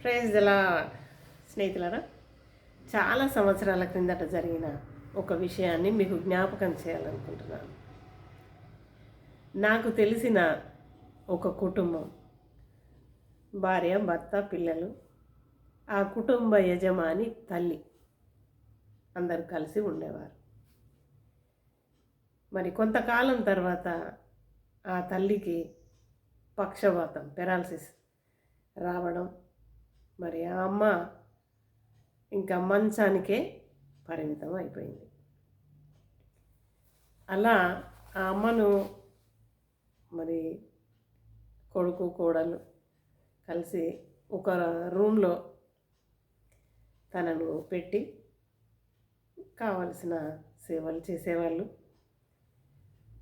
Praise లా స్నేహితులారా, చాలా సంవత్సరాల క్రిందట జరిగిన ఒక విషయాన్ని మీకు జ్ఞాపకం చేయాలనుకుంటున్నాను. నాకు తెలిసిన ఒక కుటుంబం, భార్య, భర్త, పిల్లలు, ఆ కుటుంబ యజమాని తల్లి అందరూ కలిసి ఉండేవారు. మరి కొంతకాలం తర్వాత ఆ తల్లికి పక్షవాతం, పెరాలసిస్ రావడం, మరి ఆ అమ్మ ఇంకా మంచానికే పరిమితం అయిపోయింది. అలా ఆ అమ్మను మరి కొడుకు కోడలు కలిసి ఒక రూమ్లో తనను పెట్టి కావలసిన సేవలు చేసేవాళ్ళు.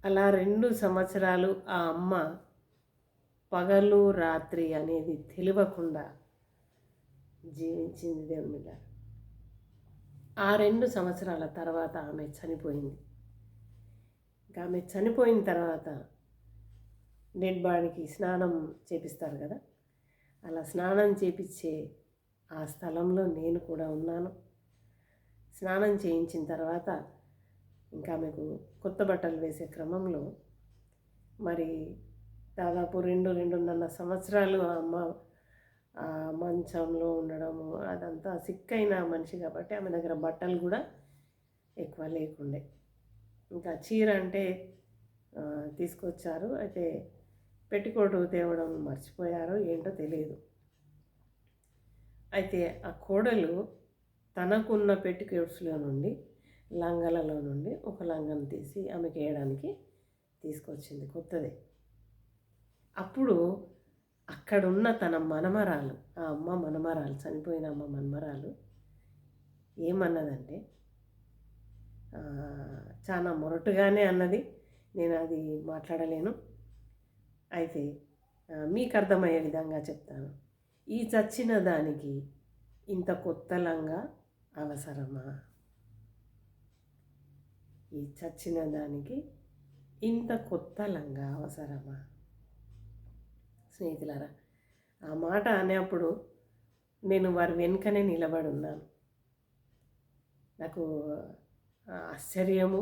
అలా 2 సంవత్సరాలు ఆ అమ్మ పగలు రాత్రి అనేది తెలియకుండా జీవించింది దేవుని మీద. ఆ 2 సంవత్సరాల తర్వాత ఆమె చనిపోయింది. ఇంకా ఆమె చనిపోయిన తర్వాత డెడ్ బాడీకి స్నానం చేపిస్తారు కదా, అలా స్నానం చేపించే ఆ స్థలంలో నేను కూడా ఉన్నాను. స్నానం చేయించిన తర్వాత ఇంకా ఆమెకు కొత్త బట్టలు వేసే క్రమంలో మరి దాదాపు 2-2.5 సంవత్సరాలు ఆ అమ్మ ఆ మంచంలో ఉండడము, అదంతా సిక్కైన మనిషి కాబట్టి ఆమె దగ్గర బట్టలు కూడా ఎక్కువ లేకుండే. ఇంకా చీర అంటే తీసుకొచ్చారు, అయితే పెట్టికోటు తేవడం మర్చిపోయారో ఏంటో తెలియదు. అయితే ఆ కోడలు తనకున్న పెట్టికోట్స్లో నుండి, లంగాలలో నుండి ఒక లంగను తీసి ఆమెకి వేయడానికి తీసుకొచ్చింది, కొత్తదే. అప్పుడు అక్కడున్న తన మనమరాలు, ఆ అమ్మ మనమరాలు, చనిపోయిన అమ్మ మనమరాలు ఏమన్నదంటే, చాలా మొరటుగానే అన్నది, నేను అది మాట్లాడలేను, అయితే మీకు అర్థమయ్యే విధంగా చెప్తాను. ఈ చచ్చిన దానికి ఇంత కొత్త లంగా అవసరమా? ఈ చచ్చిన దానికి ఇంత కొత్త లంగా అవసరమా? స్నేహితులారా, ఆ మాట అనేప్పుడు నేను వారి వెనుకనే నిలబడి ఉన్నాను. నాకు ఆశ్చర్యము,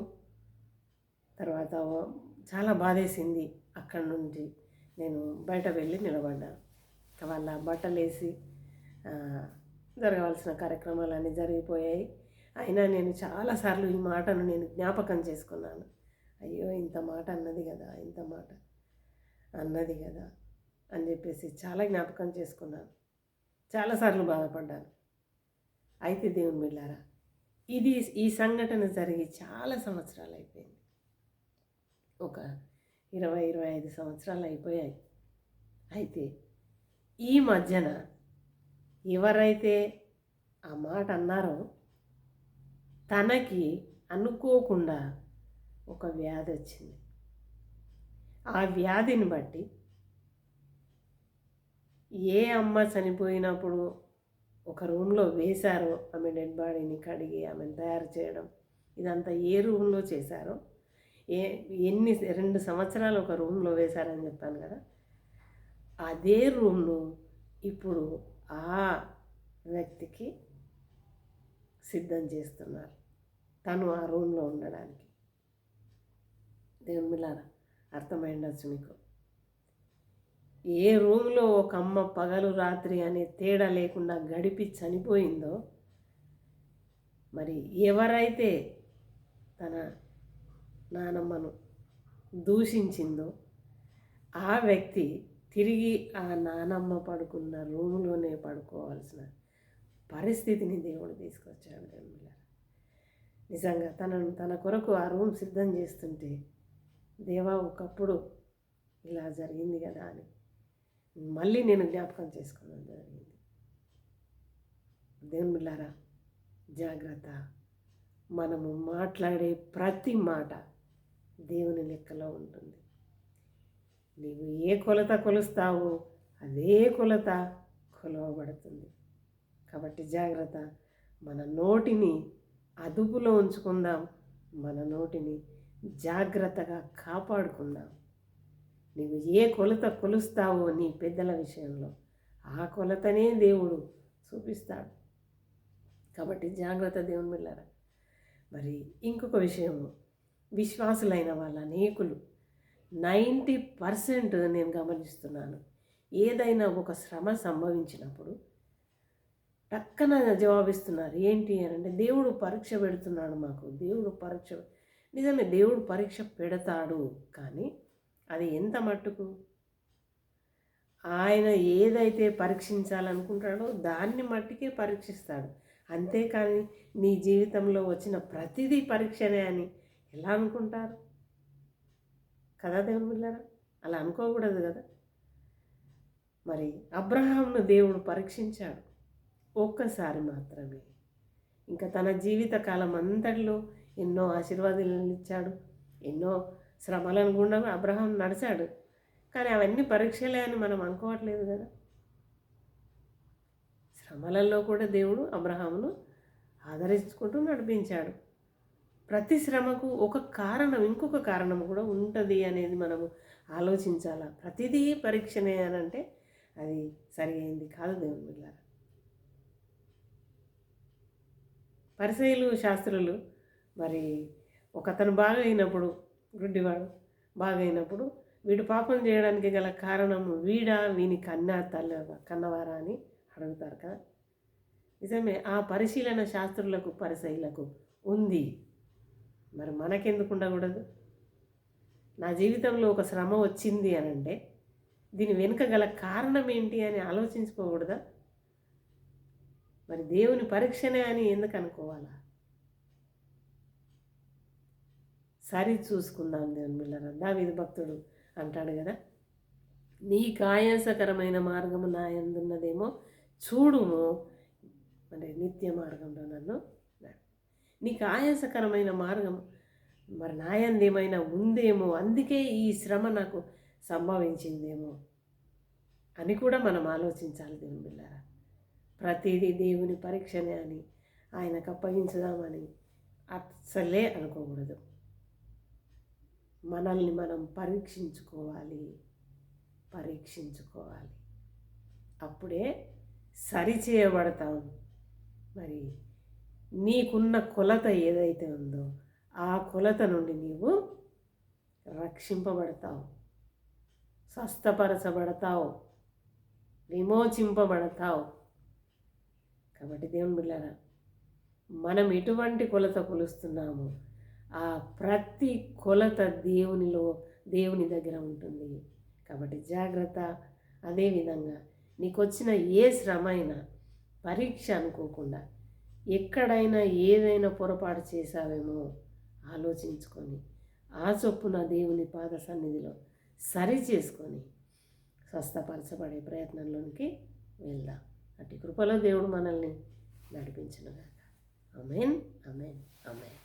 తర్వాత చాలా బాధేసింది. అక్కడి నుంచి నేను బయట వెళ్ళి నిలబడ్డాను. వాళ్ళ బట్టలు వేసి జరగవలసిన కార్యక్రమాలన్నీ జరిగిపోయాయి. అయినా నేను చాలాసార్లు ఈ మాటను నేను జ్ఞాపకం చేసుకున్నాను. అయ్యో, ఇంత మాట అన్నది కదా, ఇంత మాట అన్నది కదా అని చెప్పేసి చాలా జ్ఞాపకం చేసుకున్నాను. చాలాసార్లు బాధపడ్డాను. అయితే దేవుని బిడ్డలారా, ఈ సంఘటన జరిగి చాలా సంవత్సరాలు అయిపోయింది. ఒక 20-25 సంవత్సరాలు అయిపోయాయి. అయితే ఈ మధ్యన ఎవరైతే ఆ మాట అన్నారో తనకి అనుకోకుండా ఒక వ్యాధి వచ్చింది. ఆ వ్యాధిని బట్టి ఏ అమ్మ చనిపోయినప్పుడు ఒక రూమ్లో వేశారో, ఆమె డెడ్ బాడీని కడిగి ఆమెను తయారు చేయడం, ఇదంతా ఏ రూమ్లో చేశారో, ఎన్ని 2 సంవత్సరాలు ఒక రూమ్లో వేశారని చెప్పాను కదా, అదే రూమ్ను ఇప్పుడు ఆ వ్యక్తికి సిద్ధం చేస్తున్నారు, తను ఆ రూమ్లో ఉండడానికి. దేవుని బిడ్డలారా, అర్థమైండొచ్చు మీకు. ఏ రూమ్లో ఒక అమ్మ పగలు రాత్రి అనే తేడా లేకుండా గడిపి చనిపోయిందో, మరి ఎవరైతే తన నానమ్మను దూషించిందో ఆ వ్యక్తి తిరిగి ఆ నానమ్మ పడుకున్న రూములోనే పడుకోవాల్సిన పరిస్థితిని దేవుడు తీసుకొచ్చాడు. దేవుడు నిజంగా తన కొరకు ఆ రూమ్ సిద్ధం చేస్తుంటే, దేవా ఒకప్పుడు ఇలా జరిగింది కదా అని మళ్ళీ నేను జ్ఞాపకం చేసుకోవడం జరిగింది. దేవుని బిడ్డలారా, జాగ్రత్త. మనము మాట్లాడే ప్రతి మాట దేవుని లెక్కలో ఉంటుంది. నీవు ఏ కొలత కొలుస్తావో అదే కొలత కొలవబడుతుంది. కాబట్టి జాగ్రత్త. మన నోటిని అదుపులో ఉంచుకుందాం, మన నోటిని జాగ్రత్తగా కాపాడుకుందాం. నీవు ఏ కొలత కొలుస్తావో నీ పెద్దల విషయంలో ఆ కొలతనే దేవుడు చూపిస్తాడు. కాబట్టి జాగ్రత్త దేవుని బిడ్డలారా. మరి ఇంకొక విషయము, విశ్వాసులైన వాళ్ళ అనేకులు 90% నేను గమనిస్తున్నాను, ఏదైనా ఒక శ్రమ సంభవించినప్పుడు టక్కన జవాబిస్తున్నారు. ఏంటి అని అంటే, దేవుడు పరీక్ష పెడుతున్నాడు మాకు, దేవుడు పరీక్ష. నిజమే, దేవుడు పరీక్ష పెడతాడు. కానీ అది ఎంత మట్టుకు ఆయన ఏదైతే పరీక్షించాలనుకుంటాడో దాన్ని మట్టికే పరీక్షిస్తాడు. అంతేకాని నీ జీవితంలో వచ్చిన ప్రతిదీ పరీక్షనే అని ఎలా అనుకుంటారు కదా దేవుని బిడ్డలారా? అలా అనుకోకూడదు కదా. మరి అబ్రహాంను దేవుడు పరీక్షించాడు ఒక్కసారి మాత్రమే. ఇంకా తన జీవిత కాలం అంతటిలో ఎన్నో ఆశీర్వాదాలను ఇచ్చాడు, ఎన్నో శ్రమలను గుండా అబ్రహాం నడిచాడు. కానీ అవన్నీ పరీక్షలే అని మనం అనుకోవట్లేదు కదా. శ్రమలలో కూడా దేవుడు అబ్రహామును ఆదరించుకుంటూ నడిపించాడు. ప్రతి శ్రమకు ఒక కారణం, ఇంకొక కారణం కూడా ఉంటుంది అనేది మనము ఆలోచించాలా. ప్రతిదీ పరీక్షనే అని అంటే అది సరి అయింది కాదు దేవుని బిడ్డలారా. పరిసయ్యులు శాస్త్రులు మరి ఒకతను బాగా అయినప్పుడు, గుడ్డివాడు బాగా అయినప్పుడు, వీడు పాపం చేయడానికి గల కారణం వీడా, వీని కన్నవారా అని అడుగుతారు కదా. నిజమే, ఆ పరిశీలన శాస్త్రులకు పరిసయ్యులకు ఉంది. మరి మనకెందుకు ఉండకూడదు? నా జీవితంలో ఒక శ్రమ వచ్చింది అని అంటే దీని వెనుక గల కారణం ఏంటి అని ఆలోచించుకోకూడదా? మరి దేవుని పరీక్షనే అని ఎందుకు అనుకోవాలా? సరి చూసుకుందాం దేవుని బిడ్డలారా. దావీదు భక్తుడు అంటాడు కదా, నీకు ఆయాసకరమైన మార్గము నా యందున్నదేమో చూడుము, అంటే నిత్య మార్గంలో నన్ను. నీకు ఆయాసకరమైన మార్గం మరి నా యందు ఏమైనా ఉందేమో, అందుకే ఈ శ్రమ నాకు సంభవించిందేమో అని కూడా మనం ఆలోచించాలి దేవుని బిడ్డలారా. ప్రతిదీ దేవుని పరీక్షనే అని ఆయనకు అప్పగించుదామని అస్సలే అనుకోకూడదు. మనల్ని మనం పరీక్షించుకోవాలి. అప్పుడే సరిచేయబడతాం. మరి నీకున్న కొలత ఏదైతే ఉందో ఆ కొలత నుండి నీవు రక్షింపబడతావు, స్వస్థపరచబడతావు, విమోచింపబడతావు. కాబట్టి దేవుని బిడ్డలారా, మనం ఎటువంటి కొలత కొలుస్తున్నామో ఆ ప్రతి కొలత దేవుని దగ్గర ఉంటుంది. కాబట్టి జాగ్రత్త. అదేవిధంగా నీకు వచ్చిన ఏ శ్రమ అయినా పరీక్ష అనుకోకుండా, ఎక్కడైనా ఏదైనా పొరపాటు చేశావేమో ఆలోచించుకొని ఆ చొప్పున దేవుని పాద సన్నిధిలో సరి చేసుకొని స్వస్థపరచబడే ప్రయత్నంలోనికి వెళ్దాం. అట్టి కృపలో దేవుడు మనల్ని నడిపించునుగాక. ఆమేన్, ఆమేన్, ఆమేన్.